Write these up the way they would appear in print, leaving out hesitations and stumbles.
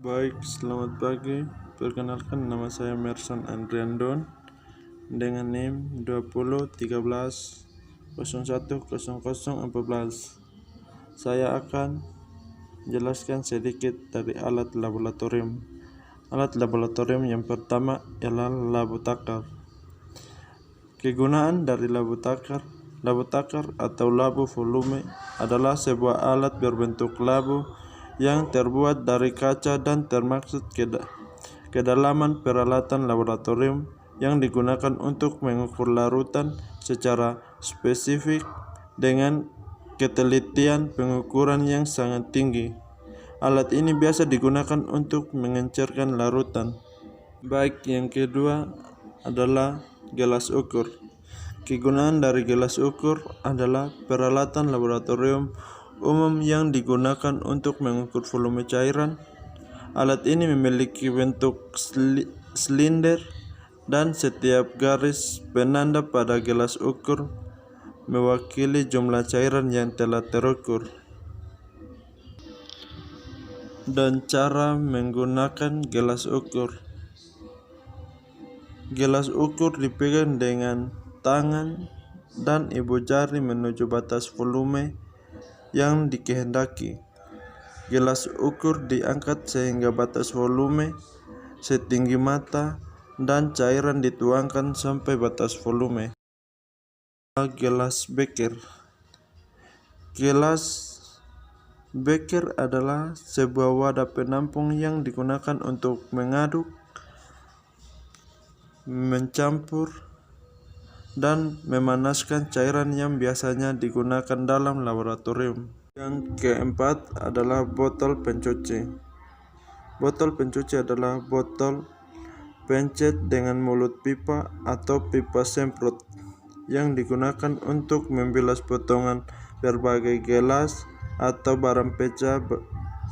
Baik, selamat pagi. Perkenalkan, nama saya Merson Andrian Don dengan NIM 2013010014. Saya akan jelaskan sedikit dari alat laboratorium. Alat laboratorium yang pertama ialah labu takar. Kegunaan dari labu takar atau labu volume adalah sebuah alat berbentuk labu yang terbuat dari kaca dan termaksud kedalaman peralatan laboratorium yang digunakan untuk mengukur larutan secara spesifik dengan ketelitian pengukuran yang sangat tinggi. Alat ini biasa digunakan untuk mengencerkan larutan. Baik, yang kedua adalah gelas ukur. Kegunaan dari gelas ukur adalah peralatan laboratorium umum yang digunakan untuk mengukur volume cairan. Alat ini memiliki bentuk silinder dan setiap garis penanda pada gelas ukur mewakili jumlah cairan yang telah terukur. Dan cara menggunakan gelas ukur. Gelas ukur dipegang dengan tangan dan ibu jari menuju batas volume yang dikehendaki. Gelas ukur diangkat sehingga batas volume setinggi mata dan cairan dituangkan sampai batas volume. Gelas beker. Gelas beker adalah sebuah wadah penampung yang digunakan untuk mengaduk, mencampur, dan memanaskan cairan yang biasanya digunakan dalam laboratorium. Yang keempat adalah botol pencuci. Botol pencuci adalah botol pencet dengan mulut pipa atau pipa semprot yang digunakan untuk membilas potongan berbagai gelas atau barang pecah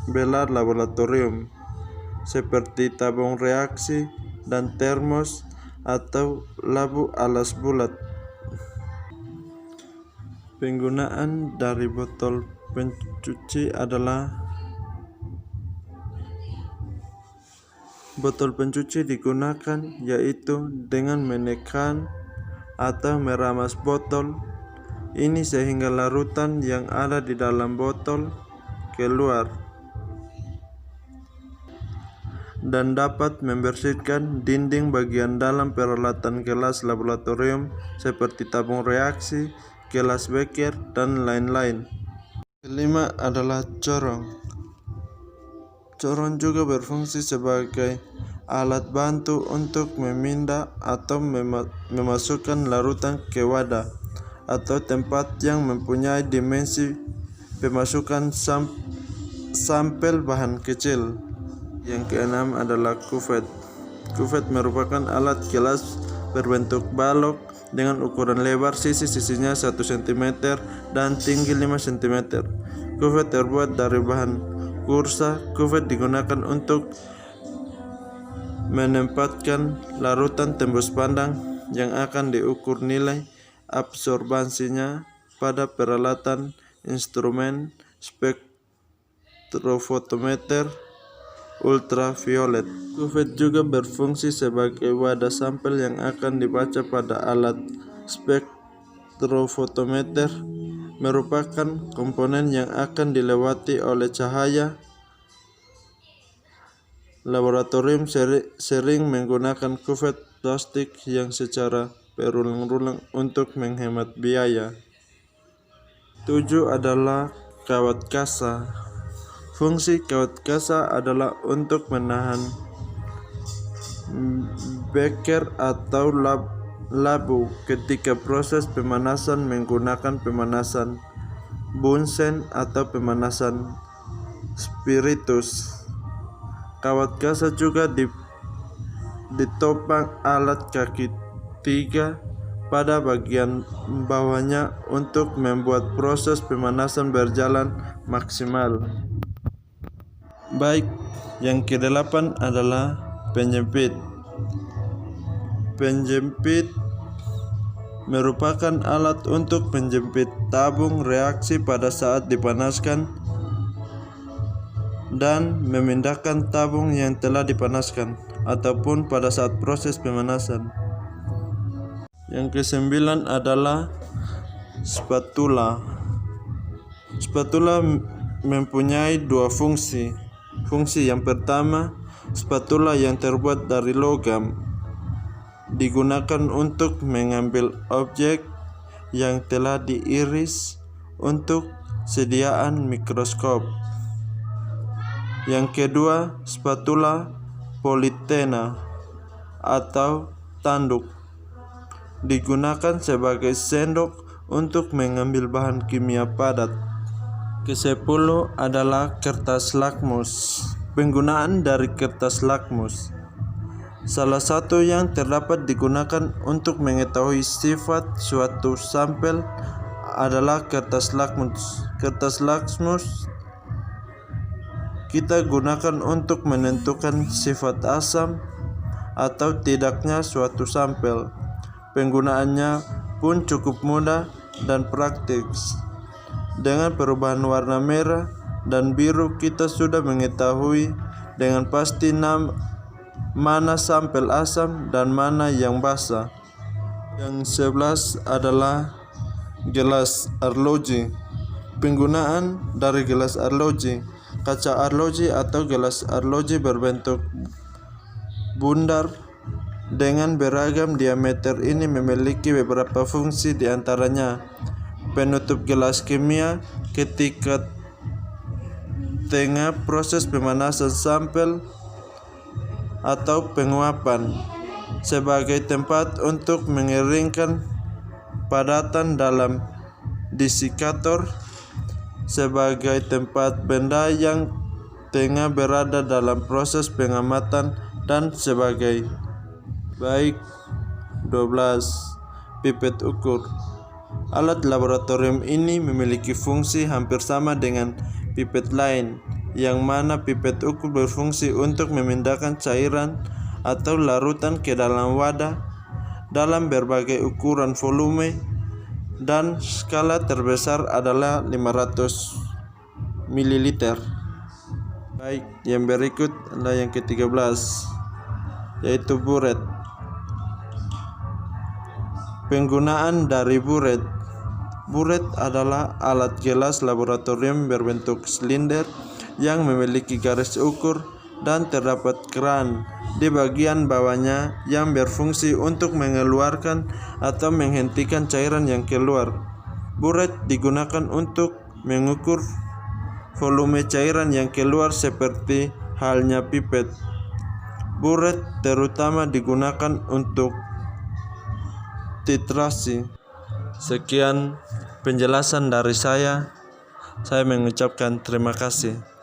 belah laboratorium seperti tabung reaksi dan termos atau labu alas bulat. Penggunaan dari botol pencuci adalah botol pencuci digunakan yaitu dengan menekan atau meramas botol ini sehingga larutan yang ada di dalam botol keluar dan dapat membersihkan dinding bagian dalam peralatan gelas laboratorium seperti tabung reaksi, gelas beker, dan lain-lain. Kelima adalah corong. Corong juga berfungsi sebagai alat bantu untuk memindah atau memasukkan larutan ke wadah atau tempat yang mempunyai dimensi pemasukan sampel bahan kecil. Yang keenam adalah kuvet. Kuvet merupakan alat gelas berbentuk balok dengan ukuran lebar sisi-sisinya 1 cm dan tinggi 5 cm. Kuvet terbuat dari bahan kursa. Kuvet digunakan untuk menempatkan larutan tembus pandang yang akan diukur nilai absorbansinya pada peralatan instrumen spektrofotometer ultraviolet. Kuvet juga berfungsi sebagai wadah sampel yang akan dibaca pada alat spektrofotometer, merupakan komponen yang akan dilewati oleh cahaya. Laboratorium sering menggunakan kuvet plastik yang secara berulang-ulang untuk menghemat biaya. 7 adalah kawat kasa. Fungsi kawat kasa adalah untuk menahan beker atau labu ketika proses pemanasan menggunakan pemanasan Bunsen atau pemanasan spiritus. Kawat kasa juga ditopang alat kaki 3 pada bagian bawahnya untuk membuat proses pemanasan berjalan maksimal. Baik, yang kedelapan adalah penjepit. Penjepit merupakan alat untuk menjepit tabung reaksi pada saat dipanaskan. dan memindahkan tabung yang telah dipanaskan ataupun pada saat proses pemanasan. Yang kesembilan adalah spatula. Spatula mempunyai dua fungsi. Fungsi yang pertama, spatula yang terbuat dari logam digunakan untuk mengambil objek yang telah diiris untuk sediaan mikroskop. Yang kedua, spatula politena atau tanduk digunakan sebagai sendok untuk mengambil bahan kimia padat. Kesepuluh adalah kertas lakmus. Penggunaan dari kertas lakmus. Salah satu yang terdapat digunakan untuk mengetahui sifat suatu sampel adalah kertas lakmus. Kertas lakmus kita gunakan untuk menentukan sifat asam atau tidaknya suatu sampel. Penggunaannya pun cukup mudah dan praktis. Dengan perubahan warna merah dan biru, kita sudah mengetahui dengan pasti mana sampel asam dan mana yang basah. Yang 11 adalah gelas arloji. Penggunaan dari gelas arloji. Kaca arloji atau gelas arloji berbentuk bundar dengan beragam diameter ini memiliki beberapa fungsi, diantaranya penutup gelas kimia ketika tengah proses pemanasan sampel atau penguapan, sebagai tempat untuk mengeringkan padatan dalam desikator, sebagai tempat benda yang tengah berada dalam proses pengamatan, dan sebagai baik. 12. Pipet ukur. Alat laboratorium ini memiliki fungsi hampir sama dengan pipet lain, yang mana pipet ukur berfungsi untuk memindahkan cairan atau larutan ke dalam wadah dalam berbagai ukuran volume, dan skala terbesar adalah 500 ml. Baik, yang berikut adalah yang ke-13, yaitu buret. Penggunaan dari buret. Buret adalah alat gelas laboratorium berbentuk silinder yang memiliki garis ukur dan terdapat keran di bagian bawahnya yang berfungsi untuk mengeluarkan atau menghentikan cairan yang keluar. Buret digunakan untuk mengukur volume cairan yang keluar seperti halnya pipet. Buret terutama digunakan untuk titrasi. Sekian penjelasan dari saya. Saya mengucapkan terima kasih.